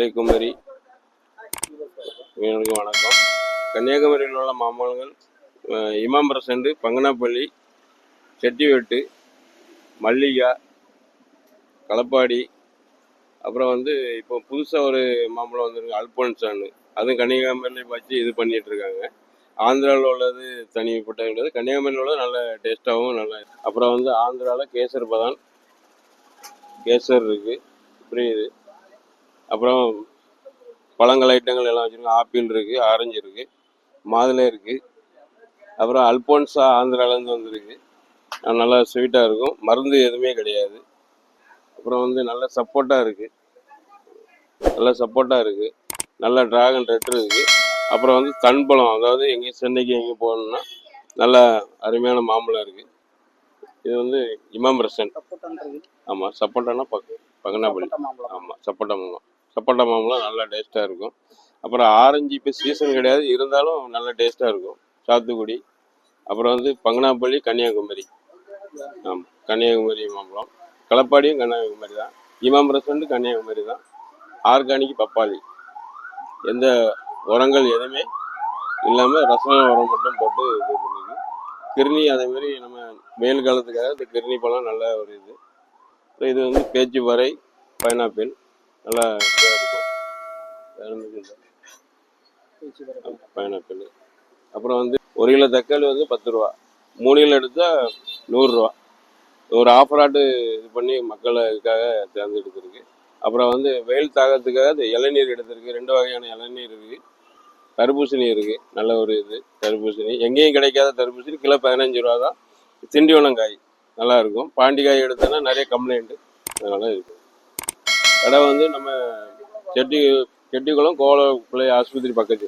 குமரி மீனவர்களுக்கு வணக்கம். கன்னியாகுமரியில் உள்ள மாம்பழங்கள் இமாம் பிரசண்ட், பங்கனாப்பள்ளி, செட்டிவெட்டு, மல்லிகா, களப்பாடி, அப்புறம் இப்போ புதுசாக ஒரு மாம்பழம் வந்துருக்கு அல்போன்சான்னு, அதுவும் கன்னியாகுமரியில் வச்சு இது பண்ணிகிட்ருக்காங்க. ஆந்திராவில் உள்ளது தனிப்பட்டது, கன்னியாகுமரியில் உள்ளது நல்ல டேஸ்ட்டாகவும் நல்லா. அப்புறம் ஆந்திராவில் கேசர் பதான், கேசர் இருக்குது, புரியுது. அப்புறம் பழங்கள் ஐட்டங்கள் எல்லாம் வச்சுருக்கோம். ஆப்பிள் இருக்குது, ஆரஞ்சு இருக்குது, மாதுளை இருக்குது. அப்புறம் அல்போன்சா ஆந்திராவிலேருந்து வந்துருக்கு, நல்லா ஸ்வீட்டாக இருக்கும், மருந்து எதுவுமே கிடையாது. அப்புறம் நல்ல சப்போட்டா இருக்குது, நல்ல டிராகன் ரெட் இருக்குது. அப்புறம் தன்பழம், அதாவது எங்கேயும் சென்னைக்கு எங்கேயும் போகணுன்னா நல்ல அருமையான மாம்பழம் இருக்குது. இது இமாம் பிரசன்ட். ஆமாம், சப்போட்டானா பங்கனாப்பள்ளி. ஆமாம், சப்போட்டா மாம்பழம் நல்லா டேஸ்ட்டாக இருக்கும். அப்புறம் ஆரஞ்சு இப்போ சீசன் கிடையாது, இருந்தாலும் நல்ல டேஸ்ட்டாக இருக்கும், சாத்துக்குடி. அப்புறம் பங்கனாப்பள்ளி, கன்னியாகுமரி. ஆமாம், கன்னியாகுமரி மாம்பழம். களப்பாடியும் கன்னியாகுமரி தான். இமாம் பிரசண்ட் கன்னியாகுமரி தான். ஆர்கானிக் பப்பாளி, எந்த உரங்கள் எதுவுமே இல்லாமல் ரசாயன உரம் மட்டும் போட்டு இது பண்ணிருக்கு. கிருணி அதேமாரி நம்ம வெயில் காலத்துக்காக இந்த கிருணி பழம் நல்ல ஒரு இது பேச்சு வரை பைனாப்பிள் நல்லா இதாக இருக்கும். பைனாப்பிள். அப்புறம் 1 கிலோ தக்காளி 10 ரூபா, 3 கிலோ எடுத்தால் 100 ரூபா. ஒரு ஆஃபராட்டு இது பண்ணி மக்களுக்காக தேர்ந்தெடுத்திருக்கு. அப்புறம் வெயில் தாகத்துக்காக இளநீர் எடுத்திருக்கு, 2 வகையான இளநீர் இருக்குது. தர்பூசணி இருக்குது, நல்ல ஒரு இது தர்பூசணி, எங்கேயும் கிடைக்காத தர்பூசணி, கிலோ 15 ரூபா தான். திண்டிவனங்காய் நல்லாயிருக்கும். பாண்டிக்காய் எடுத்தோன்னா நிறைய கம்ப்ளைண்ட்டு, அதனால இருக்குது. கடை நம்ம செட்டிக்குளம் கோல பிள்ளை ஆஸ்பத்திரி பக்கத்து.